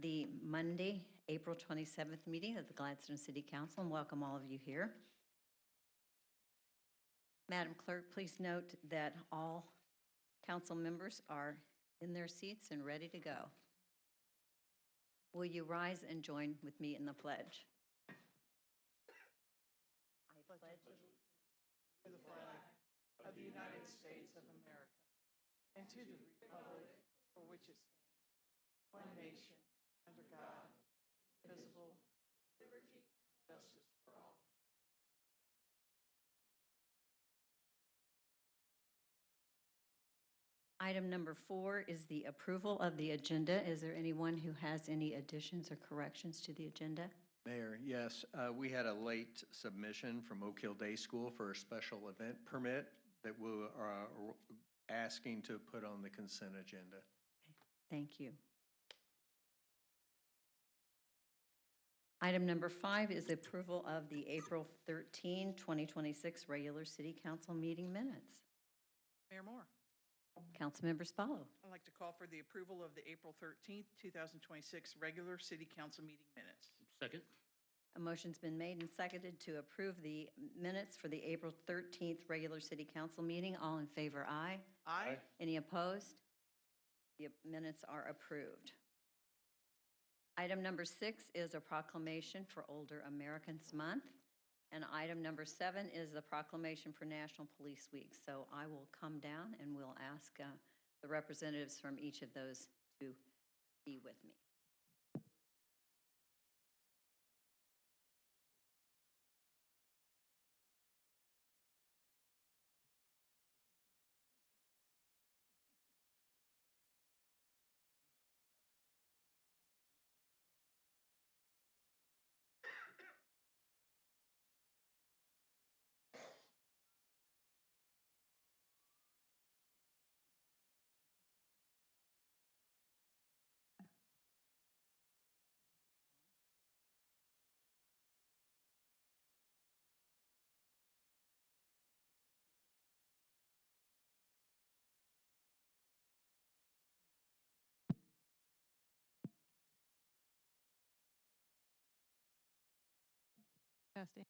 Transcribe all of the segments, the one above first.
the Monday, April 27th meeting of the Gladstone City Council and welcome all of you here. Madam Clerk, please note that all council members are in their seats and ready to go. Will you rise and join with me in the pledge? I pledge allegiance to the flag of the United States of America and to the republic for which it stands, one nation, under God, indivisible, with liberty and justice for all. Item number 4 is the approval of the agenda. Is there anyone who has any additions or corrections to the agenda? Mayor, yes, we had a late submission from Oak Hill Day School for a special event permit that we're asking to put on the consent agenda. Thank you. Item number 5 is the approval of the April 13, 2026 regular City Council meeting minutes. Mayor Moore, Councilmember Spallo. I'd like to call for the approval of the April 13th, 2026 regular City Council meeting minutes. Second. A motion's been made and seconded to approve the minutes for the April 13th regular City Council meeting. All in favor, aye. Aye. Any opposed? The minutes are approved. Item number 6 is a proclamation for Older Americans Month. And item number 7 is the proclamation for National Police Week. So I will come down and we'll ask the representatives from each of those to be with me. Testing.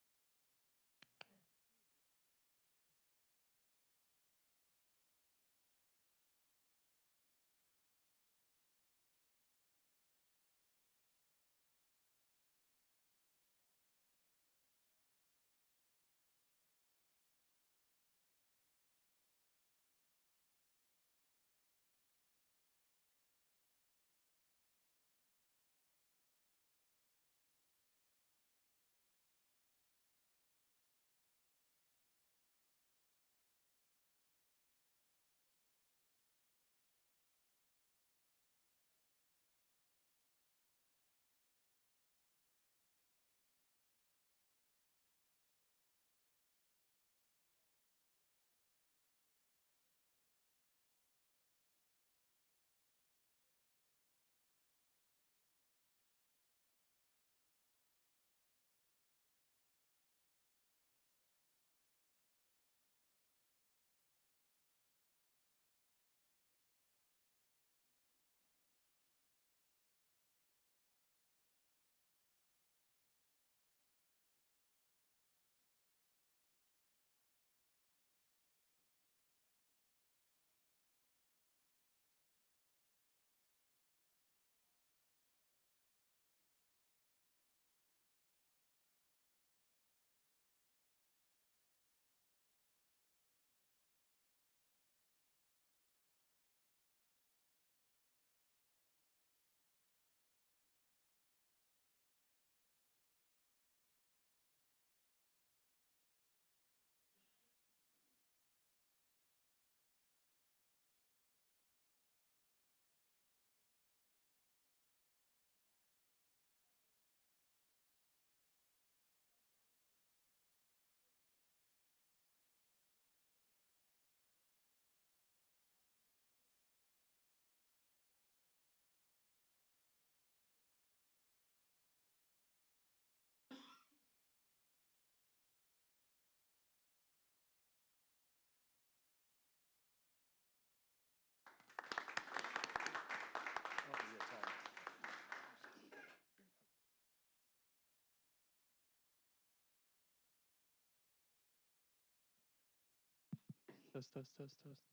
Test, test, test, test.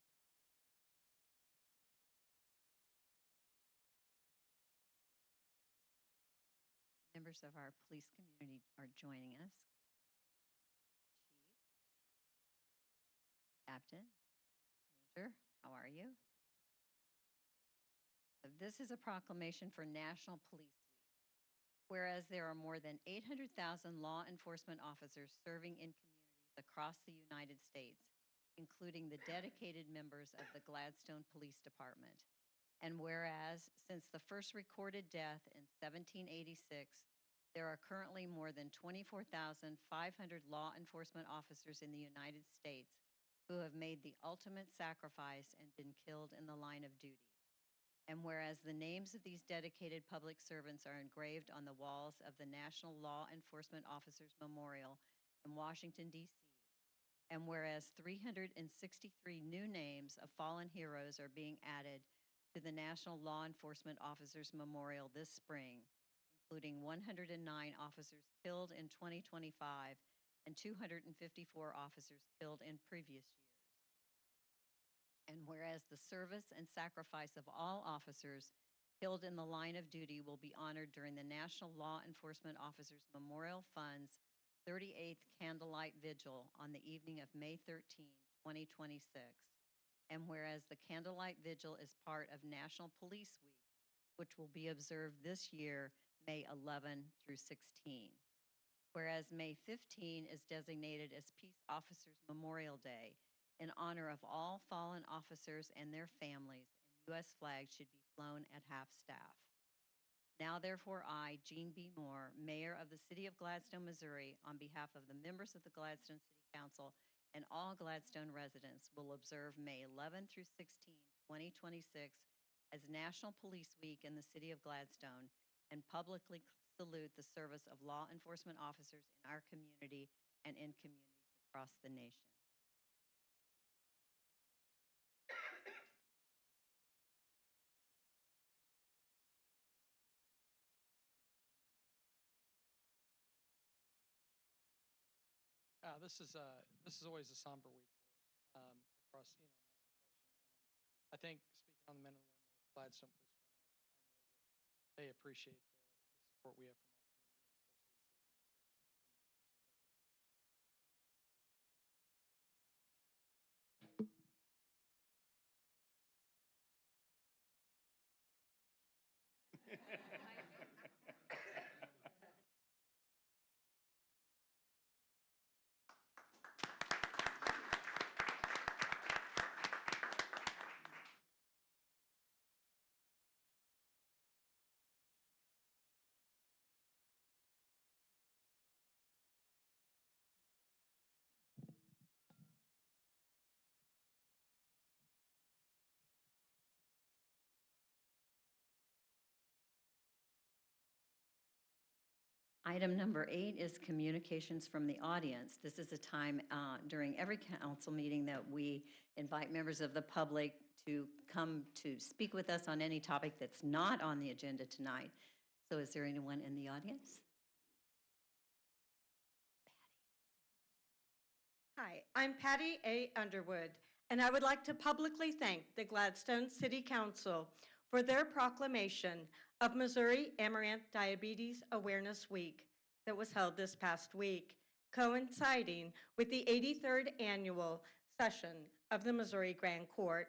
Members of our police community are joining us. Chief, Captain, Major, how are you? So this is a proclamation for National Police Week. Whereas there are more than 800,000 law enforcement officers serving in communities across the United States, including the dedicated members of the Gladstone Police Department. And whereas since the first recorded death in 1786, there are currently more than 24,500 law enforcement officers in the United States who have made the ultimate sacrifice and been killed in the line of duty. And whereas the names of these dedicated public servants are engraved on the walls of the National Law Enforcement Officers Memorial in Washington, D.C., and whereas 363 new names of fallen heroes are being added to the National Law Enforcement Officers Memorial this spring, including 109 officers killed in 2025 and 254 officers killed in previous years. And whereas the service and sacrifice of all officers killed in the line of duty will be honored during the National Law Enforcement Officers Memorial Fund's 38th Candlelight Vigil on the evening of May 13, 2026. And whereas the Candlelight Vigil is part of National Police Week, which will be observed this year, May 11 through 16. Whereas May 15 is designated as Peace Officers Memorial Day, in honor of all fallen officers and their families, and U.S. flags should be flown at half-staff. Now, therefore, I, Jean B. Moore, Mayor of the City of Gladstone, Missouri, on behalf of the members of the Gladstone City Council and all Gladstone residents, will observe May 11 through 16, 2026, as National Police Week in the City of Gladstone, and publicly salute the service of law enforcement officers in our community and in communities across the nation. This is always a somber week for us across in our profession, and I think speaking on the men and women of Gladstone Police Department, I know that they appreciate the support we have from our community, especially the City Council and Mayor. So thank you very much. Item number 8 is communications from the audience. This is a time during every council meeting that we invite members of the public to come to speak with us on any topic that's not on the agenda tonight. So is there anyone in the audience? Hi, I'm Patty A. Underwood, and I would like to publicly thank the Gladstone City Council for their proclamation of Missouri Amaranth Diabetes Awareness Week that was held this past week, coinciding with the 83rd annual session of the Missouri Grand Court.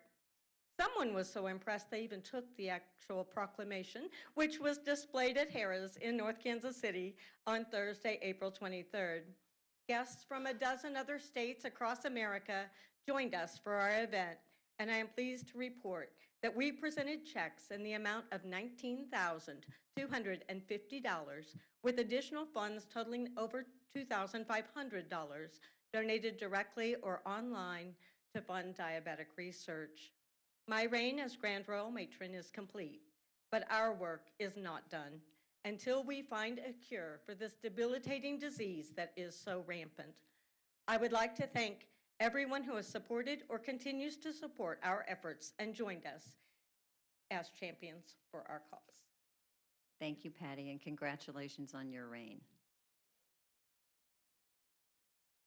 Someone was so impressed they even took the actual proclamation, which was displayed at Harrah's in North Kansas City on Thursday, April 23rd. Guests from a dozen other states across America joined us for our event, and I am pleased to report that we presented checks in the amount of $19,250 with additional funds totaling over $2,500 donated directly or online to fund diabetic research. My reign as Grand Royal Matron is complete, but our work is not done until we find a cure for this debilitating disease that is so rampant. I would like to thank everyone who has supported or continues to support our efforts and joined us as champions for our cause. Thank you, Patty, and congratulations on your reign.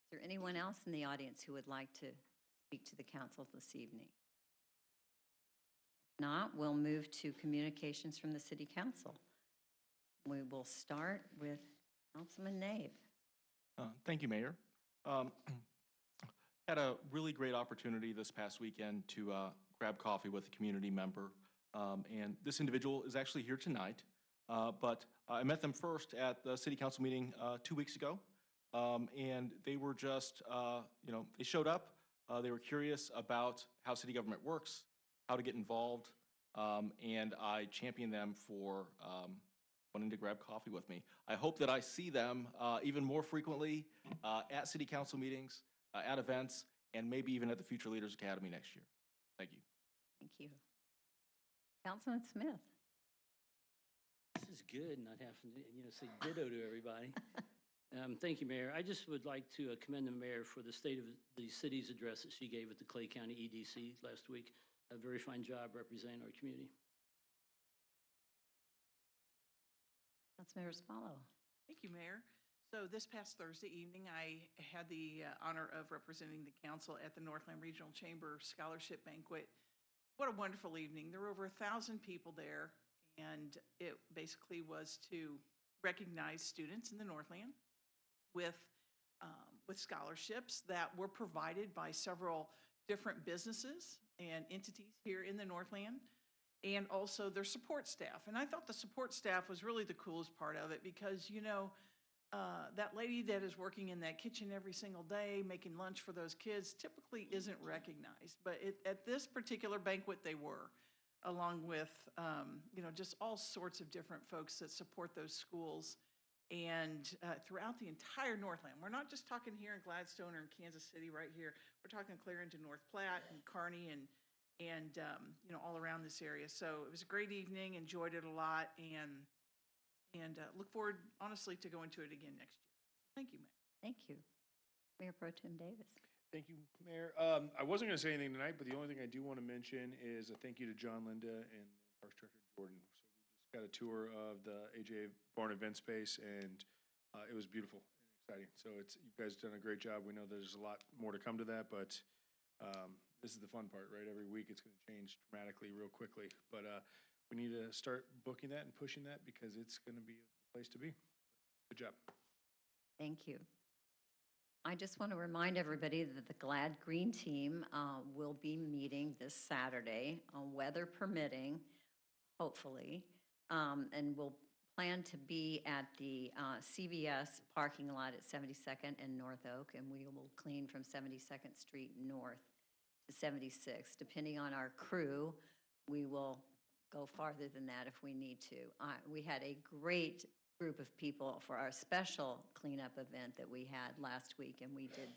Is there anyone else in the audience who would like to speak to the council this evening? If not, we'll move to communications from the city council. We will start with Councilman Nave. Thank you, Mayor. Um, Had a really great opportunity this past weekend to grab coffee with a community member. And this individual is actually here tonight. But I met them first at the city council meeting 2 weeks ago. And they were just, they showed up. They were curious about how city government works, how to get involved. And I championed them for wanting to grab coffee with me. I hope that I see them even more frequently at city council meetings, at events, and maybe even at the Future Leaders Academy next year. Thank you. Thank you. Councilman Smith. This is good, not having to, say ditto to everybody. Thank you, Mayor. I just would like to commend the mayor for the state of the city's address that she gave at the Clay County EDC last week. A very fine job representing our community. Councilmember Spallo. Thank you, Mayor. So this past Thursday evening, I had the honor of representing the council at the Northland Regional Chamber Scholarship Banquet. What a wonderful evening. There were over 1,000 people there, and it basically was to recognize students in the Northland with scholarships that were provided by several different businesses and entities here in the Northland, and also their support staff. And I thought the support staff was really the coolest part of it because, that lady that is working in that kitchen every single day, making lunch for those kids, typically isn't recognized. But at this particular banquet, they were, along with, just all sorts of different folks that support those schools and throughout the entire Northland. We're not just talking here in Gladstone or in Kansas City right here. We're talking clear into North Platte and Kearney and all around this area. So it was a great evening, enjoyed it a lot, and look forward, honestly, to going to it again next year. Thank you, Mayor. Thank you. Mayor Pro Tem Davis. Thank you, Mayor. I wasn't going to say anything tonight, but the only thing I do want to mention is a thank you to John Linda and Parks Director Jordan. So we just got a tour of the AJ Barn event space, and it was beautiful and exciting. So you guys done a great job. We know there's a lot more to come to that, but this is the fun part, right? Every week it's going to change dramatically real quickly. But we need to start booking that and pushing that because it's going to be the place to be. Good job. Thank you. I just want to remind everybody that the Glad Green Team will be meeting this Saturday, weather permitting, hopefully, and we'll plan to be at the CVS parking lot at 72nd and North Oak, and we will clean from 72nd Street north to 76. Depending on our crew, we will go farther than that if we need to. We had a great group of people for our special cleanup event that we had last week, and we did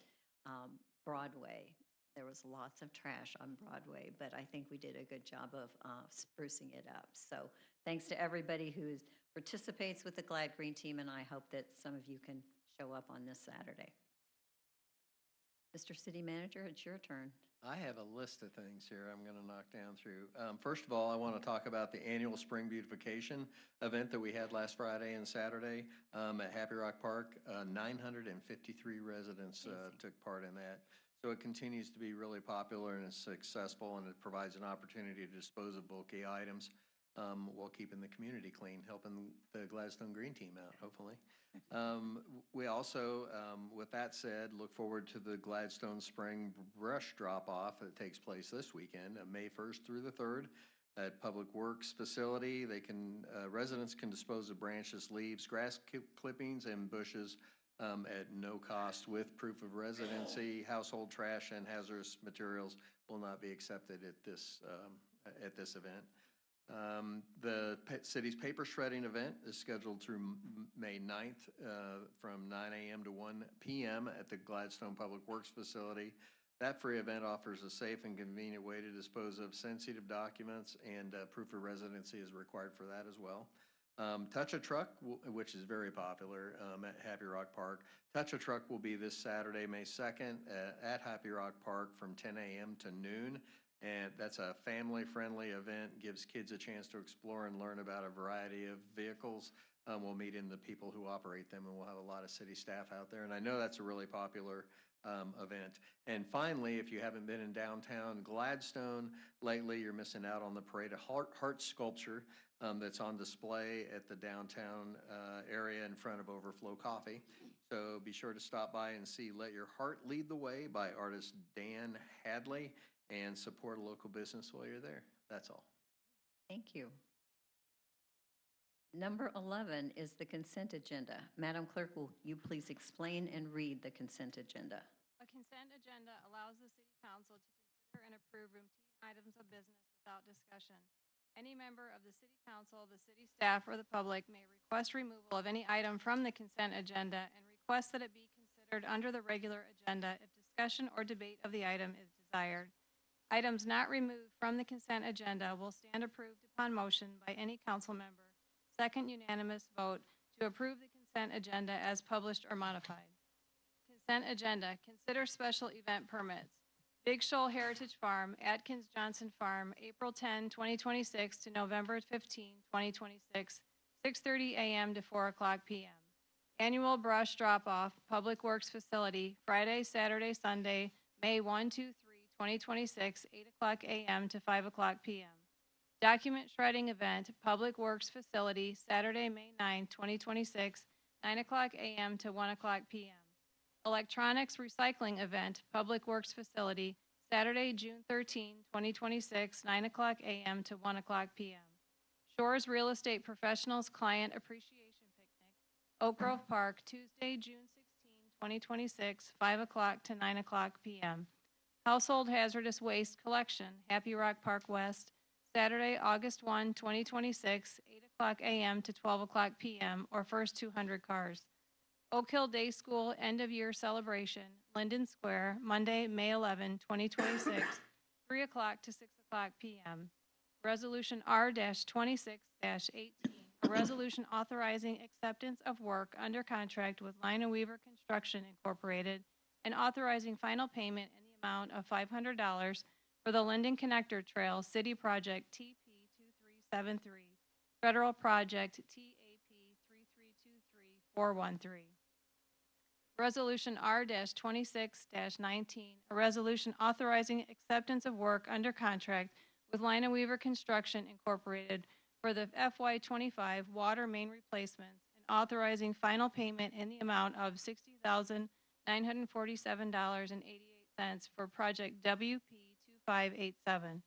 Broadway. There was lots of trash on Broadway, but I think we did a good job of sprucing it up. So thanks to everybody who participates with the Glad Green Team, and I hope that some of you can show up on this Saturday. Mr. City Manager, it's your turn. I have a list of things here I'm going to knock down through. First of all, I want to talk about the annual spring beautification event that we had last Friday and Saturday at Happy Rock Park. 953 residents took part in that. So it continues to be really popular and is successful, and it provides an opportunity to dispose of bulky items while keeping the community clean, helping the Gladstone Green Team out, hopefully. We also, with that said, look forward to the Gladstone Spring Brush Drop-Off that takes place this weekend, May 1st through the 3rd at Public Works Facility. Residents can dispose of branches, leaves, grass clippings, and bushes at no cost with proof of residency. Household trash and hazardous materials will not be accepted at this event. The city's paper shredding event is scheduled through May 9th from 9 a.m. to 1 p.m. at the Gladstone Public Works Facility. That free event offers a safe and convenient way to dispose of sensitive documents, and proof of residency is required for that as well. Touch a Truck, which is very popular at Happy Rock Park. Touch a Truck will be this Saturday, May 2nd at Happy Rock Park from 10 a.m. to noon. And that's a family-friendly event, gives kids a chance to explore and learn about a variety of vehicles. We'll meet in the people who operate them, and we'll have a lot of city staff out there. And I know that's a really popular event. And finally, if you haven't been in downtown Gladstone lately, you're missing out on the Parade of Heart sculpture that's on display at the downtown area in front of Overflow Coffee. So be sure to stop by and see Let Your Heart Lead the Way by artist Dan Hadley and support a local business while you're there. That's all. Thank you. Number 11 is the consent agenda. Madam Clerk, will you please explain and read the consent agenda? A consent agenda allows the city council to consider and approve routine items of business without discussion. Any member of the city council, the city staff, or the public may request removal of any item from the consent agenda and request that it be considered under the regular agenda if discussion or debate of the item is desired. Items not removed from the consent agenda will stand approved upon motion by any council member. Second unanimous vote to approve the consent agenda as published or modified. Consent agenda, consider special event permits. Big Shoal Heritage Farm, Atkins Johnson Farm, April 10, 2026 to November 15, 2026, 6:30 a.m. to 4 o'clock p.m. Annual brush drop-off, Public Works Facility, Friday, Saturday, Sunday, May 1, 2, 3, 2026, 8 o'clock a.m. to 5 o'clock p.m. Document shredding event, Public Works Facility, Saturday, May 9, 2026, 9 o'clock a.m. to 1 o'clock p.m. Electronics recycling event, Public Works Facility, Saturday, June 13, 2026, 9 o'clock a.m. to 1 o'clock p.m. Shores Real Estate Professionals Client Appreciation Picnic, Oak Grove Park, Tuesday, June 16, 2026, 5 o'clock to 9 o'clock p.m. Household Hazardous Waste Collection, Happy Rock Park West, Saturday, August 1, 2026, 8 o'clock a.m. to 12 o'clock p.m., or first 200 cars. Oak Hill Day School End of Year Celebration, Linden Square, Monday, May 11, 2026, 3 o'clock to 6 o'clock p.m. Resolution R-26-18, a resolution authorizing acceptance of work under contract with Lina Weaver Construction Incorporated and authorizing final payment in the amount of $500 for the Linden Connector Trail City Project TP2373, Federal Project TAP3323413. Resolution R-26-19, a resolution authorizing acceptance of work under contract with Lina Weaver Construction Incorporated for the FY25 water main replacements and authorizing final payment in the amount of $60,947.88 for project WP2587.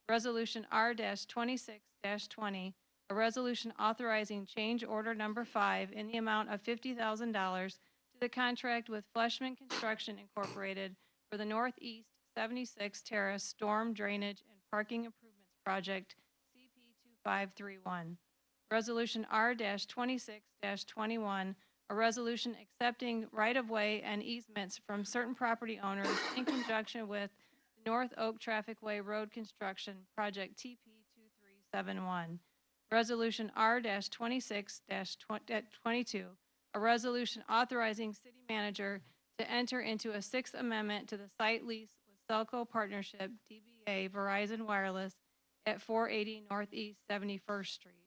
Resolution R-26-20, a resolution authorizing change order number 5 in the amount of $50,000 to the contract with Fleshman Construction Incorporated for the Northeast 76 Terrace Storm Drainage and Parking Improvements Project CP2531. Resolution R-26-21, a resolution accepting right-of-way and easements from certain property owners in conjunction with North Oak Trafficway Road Construction Project TP2371. Resolution R-26-22, a resolution authorizing city manager to enter into a sixth amendment to the site lease with Celco Partnership, DBA Verizon Wireless at 480 Northeast 71st Street.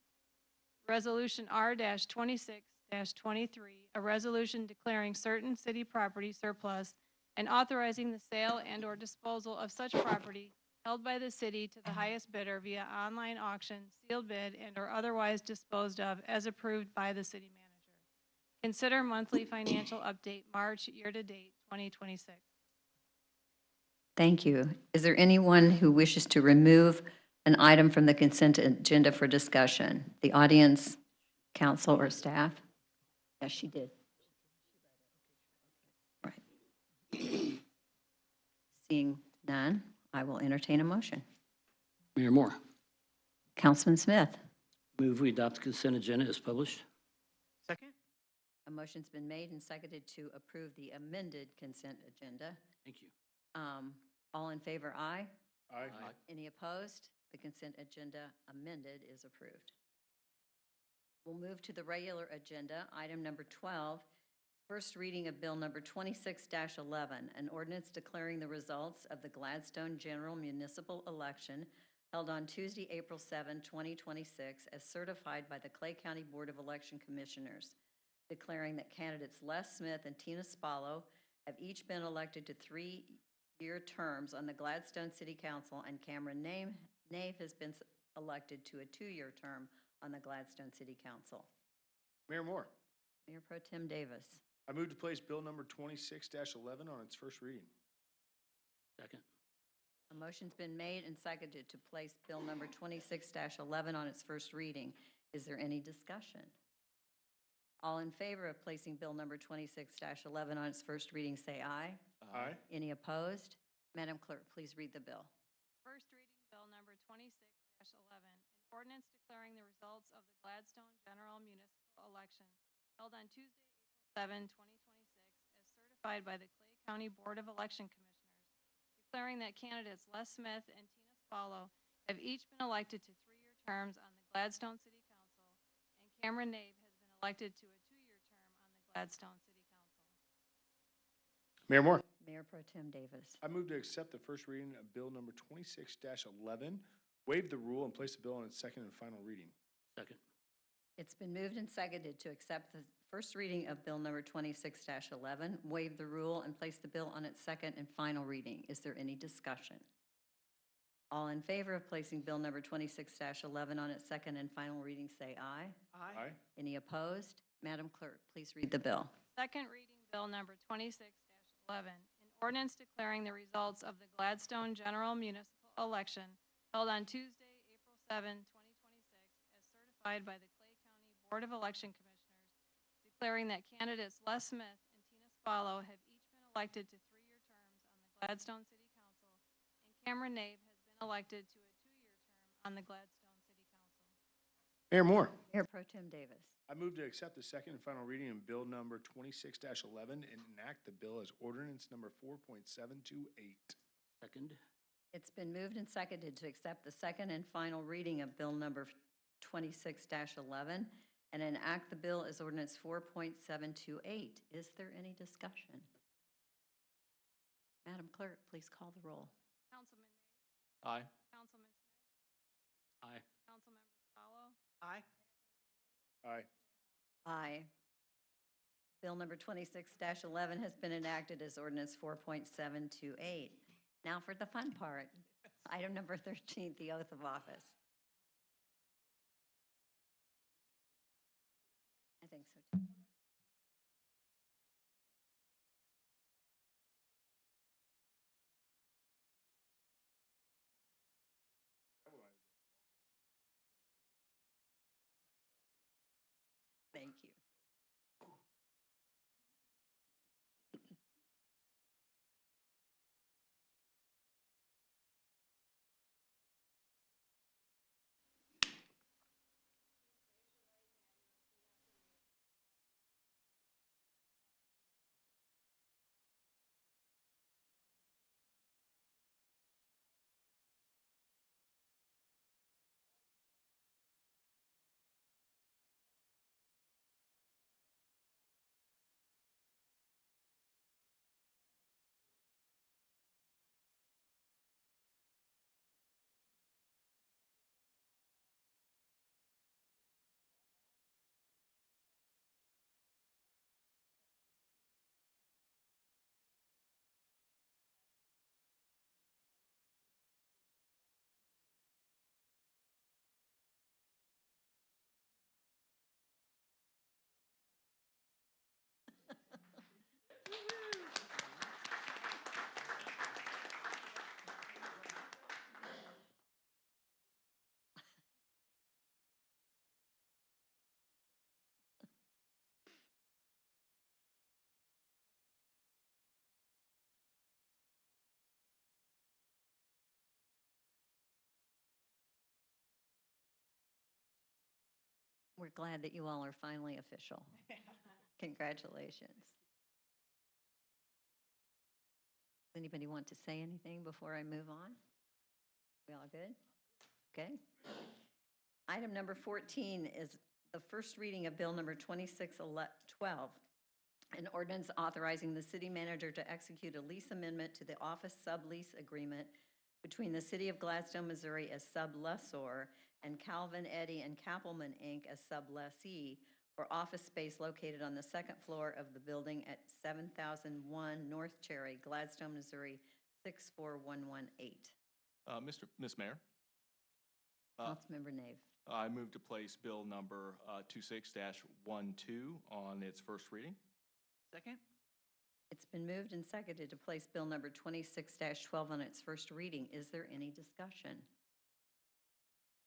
Resolution R-26-23, a resolution declaring certain city property surplus and authorizing the sale and/or disposal of such property held by the city to the highest bidder via online auction, sealed bid, and/or otherwise disposed of as approved by the city manager. Consider monthly financial update, March year-to-date 2026. Thank you. Is there anyone who wishes to remove an item from the consent agenda for discussion? The audience, council, or staff? Yes, she did. Right. Seeing none, I will entertain a motion. Mayor Moore, Councilman Smith, move we adopt the consent agenda as published. Second? a motion's been made and seconded to approve the amended consent agenda. Thank you. All in favor, aye. Aye. Any opposed? The consent agenda amended is approved. We'll move to the regular agenda, item number 12, first reading of bill number 26-11, an ordinance declaring the results of the Gladstone General Municipal Election held on Tuesday, April 7, 2026, as certified by the Clay County Board of Election Commissioners, declaring that candidates Les Smith and Tina Spallo have each been elected to 3-year terms on the Gladstone City Council, and Cameron Nave has been elected to a 2-year term on the Gladstone City Council. Mayor Moore, Mayor Pro Tem Davis. I move to place bill number 26-11 on its first reading. Second. A motion's been made and seconded to place bill number 26-11 on its first reading. Is there any discussion? All in favor of placing bill number 26-11 on its first reading, say aye. Aye. Any opposed? Madam Clerk, please read the bill. First reading, bill number 26-11, an ordinance declaring the results of the Gladstone general municipal election held on Tuesday, April 7, 2026, as certified by the Clay County Board of Election Commissioners, declaring that candidates Les Smith and Tina Spallo have each been elected to 3-year terms on the Gladstone City Council, and Cameron Nave has been elected to a 2-year term on the Gladstone City Council. Mayor Moore, Mayor Pro Tem Davis. I move to accept the first reading of bill number 26-11, waive the rule, and place the bill on its second and final reading. Second. It's been moved and seconded to accept the first reading of bill number 26-11, waive the rule, and place the bill on its second and final reading. Is there any discussion? All in favor of placing bill number 26-11 on its second and final reading, say aye. Aye. Any opposed? Madam Clerk, please read the bill. Second reading, bill number 26-11, an ordinance declaring the results of the Gladstone general municipal election held on Tuesday, April 7, 2026, as certified by the Clay County Board of Election Commissioners, declaring that candidates Les Smith and Tina Spallo have each been elected to 3-year terms on the Gladstone City Council, and Cameron Nave has been elected to a 2-year term on the Gladstone City Council. Mayor Moore, Mayor Pro Tem Davis. I move to accept the second and final reading of bill number 26-11 and enact the bill as ordinance number 4.728. Second. It's been moved and seconded to accept the second and final reading of bill number 26-11 and enact the bill as ordinance 4.728. Is there any discussion? Madam Clerk, please call the roll. Councilman Nave, Aye. Councilman Smith, Aye. Councilmember Spallo, Aye. Aye. Aye. Bill number 26-11 has been enacted as ordinance 4.728. Now for the fun part. Item number 13, the oath of office. I think so too. Thank you. We're glad that you all are finally official. Congratulations. Does anybody want to say anything before I move on? We all good? Okay. Item number 14 is the first reading of bill number 2612, an ordinance authorizing the city manager to execute a lease amendment to the office sublease agreement between the City of Gladstone, Missouri as sublessor and Calvin, Eddy, and Kappelman, Inc. as sublessee for office space located on the second floor of the building at 7001 North Cherry, Gladstone, Missouri, 64118. Miss Mayor, Councilmember Nave. I move to place bill number 26-12 on its first reading. Second? It's been moved and seconded to place bill number 26-12 on its first reading. Is there any discussion?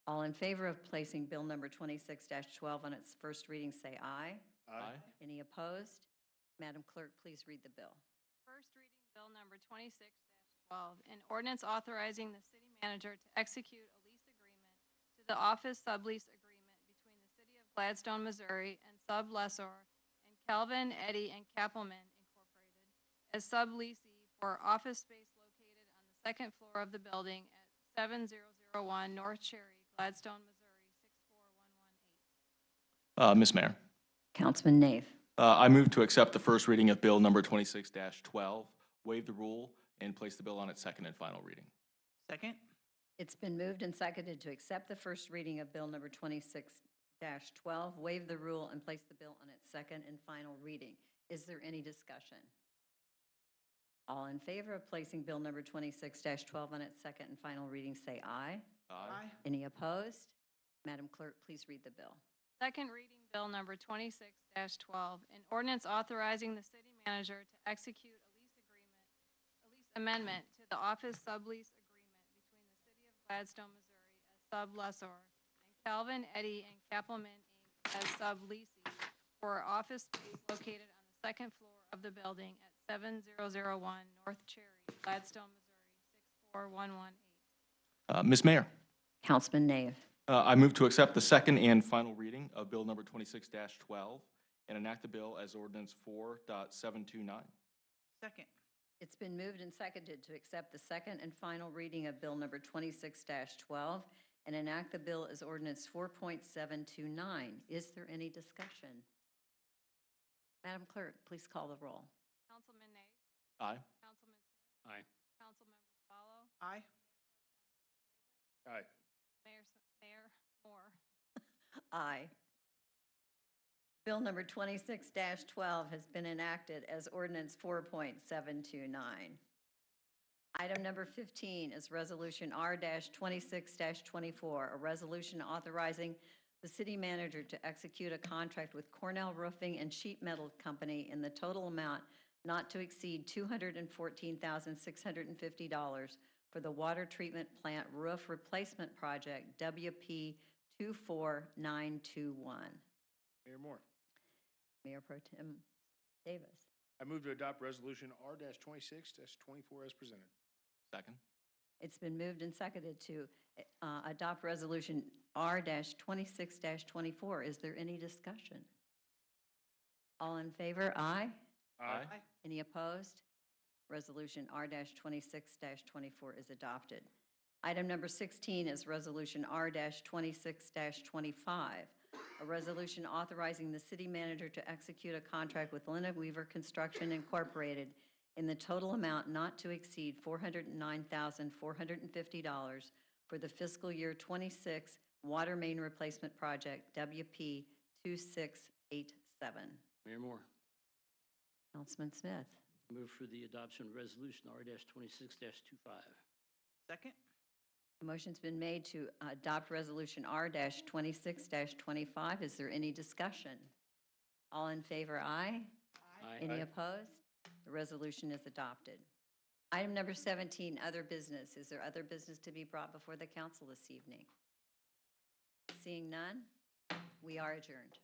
All in favor of placing bill number 26-12 on its first reading, say aye. Aye. Any opposed? Madam Clerk, please read the bill. First reading bill number 26-12, an ordinance authorizing the city manager to execute a lease agreement to the office sublease agreement between the city of Gladstone, Missouri and sublessor and Calvin, Eddy, and Kappelman Incorporated as subleasee for office space located on the second floor of the building at 7001 North Cherry, Gladstone, Missouri, 64118. Miss Mayor, Councilman Nave. I move to accept the first reading of bill number 26-12, waive the rule, and place the bill on its second and final reading. Second? It's been moved and seconded to accept the first reading of bill number 26-12, waive the rule, and place the bill on its second and final reading. Is there any discussion? All in favor of placing bill number 26-12 on its second and final reading, say aye. Aye. Any opposed? Madam Clerk, please read the bill. Second reading bill number 26-12, an ordinance authorizing the city manager to execute a lease amendment to the office sublease agreement between the city of Gladstone, Missouri as sublessor and Calvin, Eddy, and Kappelman, Inc. as subleasee for office space located on the second floor of the building at 7001 North Cherry, Gladstone, Missouri, 64118. Miss Mayor, Councilman Nave. I move to accept the second and final reading of bill number 26-12 and enact the bill as ordinance 4.729. Second? It's been moved and seconded to accept the second and final reading of bill number 26-12 and enact the bill as ordinance 4.729. Is there any discussion? Madam Clerk, please call the roll. Councilman Nave. Aye. Councilman Smith. Aye. Councilmember Spallo. Aye. Aye. Mayor Moore. Aye. Bill number 26-12 has been enacted as ordinance 4.729. Item number 15 is Resolution R-26-24, a resolution authorizing the city manager to execute a contract with Cornell Roofing and Sheet Metal Company in the total amount not to exceed $214,650 for the water treatment plant roof replacement project WP 24921. Mayor Moore. Mayor Pro Tem Davis. I move to adopt resolution R-26-24 as presented. Second. It's been moved and seconded to adopt resolution R-26-24. Is there any discussion? All in favor, aye. Aye. Any opposed? Resolution R-26-24 is adopted. Item number 16 is resolution R-26-25, a resolution authorizing the city manager to execute a contract with Lena Weaver Construction Incorporated in the total amount not to exceed $409,450 for the fiscal year 26 water main replacement project WP 2687. Mayor Moore, Councilman Smith. move for the adoption of resolution R-26-25. Second? A motion's been made to adopt resolution R-26-25. Is there any discussion? All in favor, aye. Aye. Any opposed? The resolution is adopted. Item number 17, other business. Is there other business to be brought before the council this evening? Seeing none, we are adjourned.